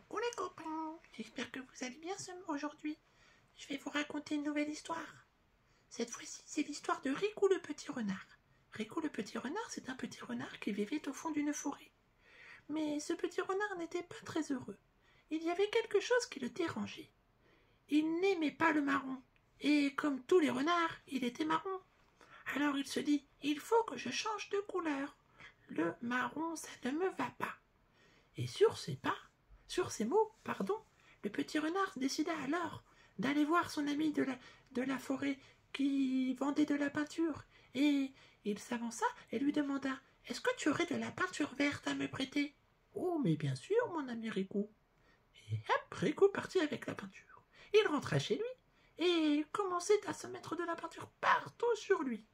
Coucou les copains, j'espère que vous allez bien aujourd'hui. Je vais vous raconter une nouvelle histoire. Cette fois-ci, c'est l'histoire de Rico le petit renard. Rico le petit renard, c'est un petit renard qui vivait au fond d'une forêt. Mais ce petit renard n'était pas très heureux. Il y avait quelque chose qui le dérangeait. Il n'aimait pas le marron. Et comme tous les renards, il était marron. Alors il se dit, il faut que je change de couleur. Le marron, ça ne me va pas. Et sur ces mots, le petit renard décida alors d'aller voir son ami de la forêt qui vendait de la peinture. Et il s'avança et lui demanda « Est-ce que tu aurais de la peinture verte à me prêter ?»« Oh, mais bien sûr, mon ami Rico. » Et hop, Rico partit avec la peinture. Il rentra chez lui et commençait à se mettre de la peinture partout sur lui.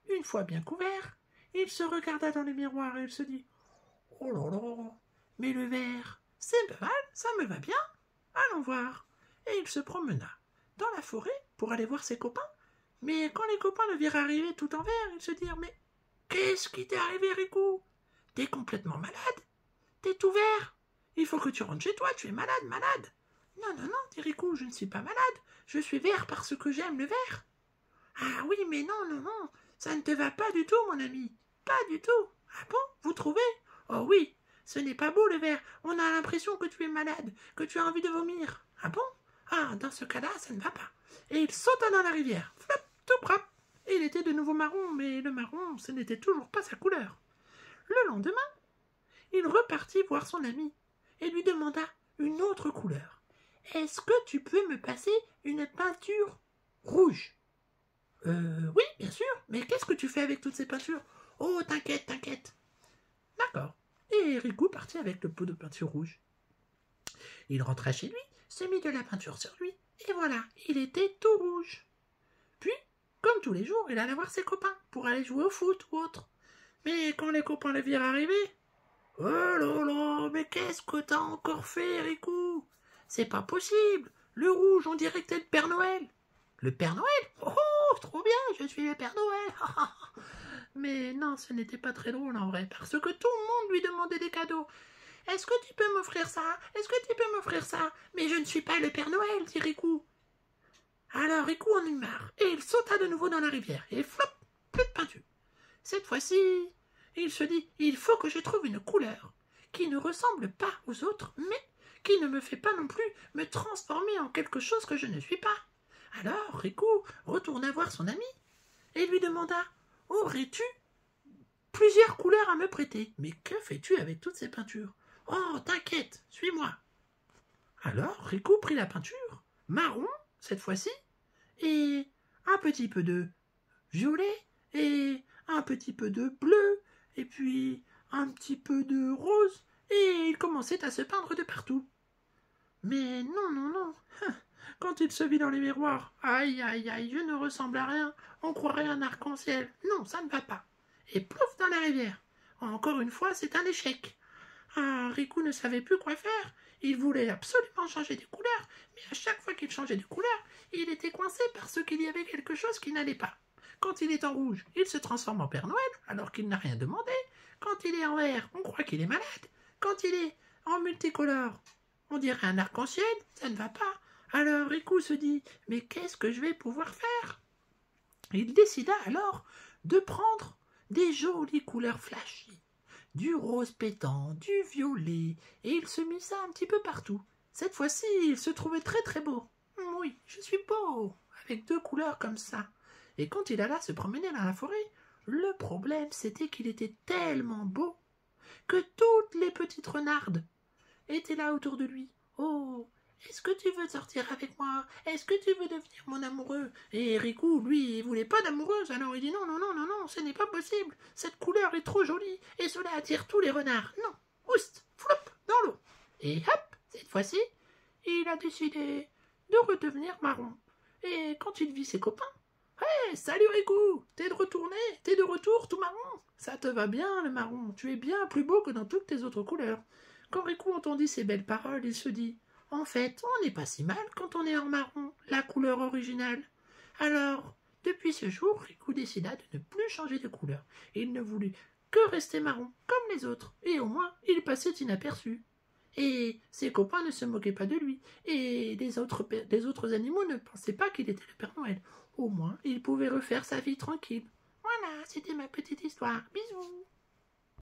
Une fois bien couvert, il se regarda dans le miroir et il se dit « Oh là là, mais le vert, c'est pas mal, ça me va bien. Allons voir. » Et il se promena dans la forêt pour aller voir ses copains. Mais quand les copains le virent arriver tout en vert, ils se dirent « Mais qu'est-ce qui t'est arrivé, Rico? T'es complètement malade. T'es tout vert. Il faut que tu rentres chez toi, tu es malade, malade. » « Non, non, non, dit Rico, je ne suis pas malade. Je suis vert parce que j'aime le vert. »« Ah oui, mais non, non, non, ça ne te va pas du tout, mon ami. Pas du tout. Ah bon, vous trouvez? Oh oui, ce n'est pas beau le vert. On a l'impression que tu es malade, que tu as envie de vomir. Ah bon? Ah, dans ce cas-là, ça ne va pas. » Et il sauta dans la rivière. Flop, tout propre. Et il était de nouveau marron, mais le marron, ce n'était toujours pas sa couleur. Le lendemain, il repartit voir son ami et lui demanda une autre couleur. « Est-ce que tu peux me passer une peinture rouge ?»« Oui, bien sûr, mais qu'est-ce que tu fais avec toutes ces peintures ?»« Oh, t'inquiète, t'inquiète. » D'accord. Et Rico partit avec le pot de peinture rouge. Il rentra chez lui, se mit de la peinture sur lui, et voilà, il était tout rouge. Puis, comme tous les jours, il allait voir ses copains pour aller jouer au foot ou autre. Mais quand les copains le virent arriver, « Oh là là, mais qu'est-ce que t'as encore fait, Rico? C'est pas possible. Le rouge, on dirait que t'es le Père Noël. »« Le Père Noël? Oh, trop bien, je suis le Père Noël. » Mais non, ce n'était pas très drôle en vrai, parce que tout le monde lui demandait des cadeaux. « Est-ce que tu peux m'offrir ça? Est-ce que tu peux m'offrir ça? » Mais je ne suis pas le Père Noël, dit Rico. Alors Rico en eut marre, et il sauta de nouveau dans la rivière, et flop, plus de peinture. Cette fois-ci, il se dit, il faut que je trouve une couleur qui ne ressemble pas aux autres, mais qui ne me fait pas non plus me transformer en quelque chose que je ne suis pas. Alors Rico retourna voir son ami et lui demanda « Aurais-tu plusieurs couleurs à me prêter? Mais que fais-tu avec toutes ces peintures? Oh, t'inquiète, suis-moi. » Alors Rico prit la peinture, marron cette fois-ci, et un petit peu de violet, et un petit peu de bleu, et puis un petit peu de rose, et il commençait à se peindre de partout. Mais non, non, non. Quand il se vit dans les miroirs, aïe, aïe, aïe, je ne ressemble à rien, on croirait un arc-en-ciel. Non, ça ne va pas. Et plouf dans la rivière. Encore une fois, c'est un échec. Ah, Rico ne savait plus quoi faire. Il voulait absolument changer de couleur, mais à chaque fois qu'il changeait de couleur, il était coincé parce qu'il y avait quelque chose qui n'allait pas. Quand il est en rouge, il se transforme en Père Noël, alors qu'il n'a rien demandé. Quand il est en vert, on croit qu'il est malade. Quand il est en multicolore, on dirait un arc-en-ciel, ça ne va pas. Alors Rico se dit, mais qu'est-ce que je vais pouvoir faire? Il décida alors de prendre des jolies couleurs flashy, du rose pétant, du violet, et il se mit ça un petit peu partout. Cette fois-ci, il se trouvait très très beau. Oui, je suis beau, avec 2 couleurs comme ça. Et quand il alla se promener dans la forêt, le problème c'était qu'il était tellement beau que toutes les petites renardes étaient là autour de lui. « Oh, est-ce que tu veux sortir avec moi? Est-ce que tu veux devenir mon amoureux ?» Et Rico, lui, il voulait pas d'amoureuse, alors il dit « Non, non, non, non, non, ce n'est pas possible. Cette couleur est trop jolie, et cela attire tous les renards. Non, oust, flop, dans l'eau. » Et hop, cette fois-ci, il a décidé de redevenir marron. Et quand il vit ses copains, « Hey, salut Rico, t'es de retour tout marron. Ça te va bien le marron, tu es bien plus beau que dans toutes tes autres couleurs. » Quand Rico entendit ces belles paroles, il se dit « En fait, on n'est pas si mal quand on est en marron, la couleur originale. » Alors, depuis ce jour, Rico décida de ne plus changer de couleur. Il ne voulut que rester marron, comme les autres, et au moins, il passait inaperçu. Et ses copains ne se moquaient pas de lui. Et les autres animaux ne pensaient pas qu'il était le Père Noël. Au moins, il pouvait refaire sa vie tranquille. Voilà, c'était ma petite histoire. Bisous.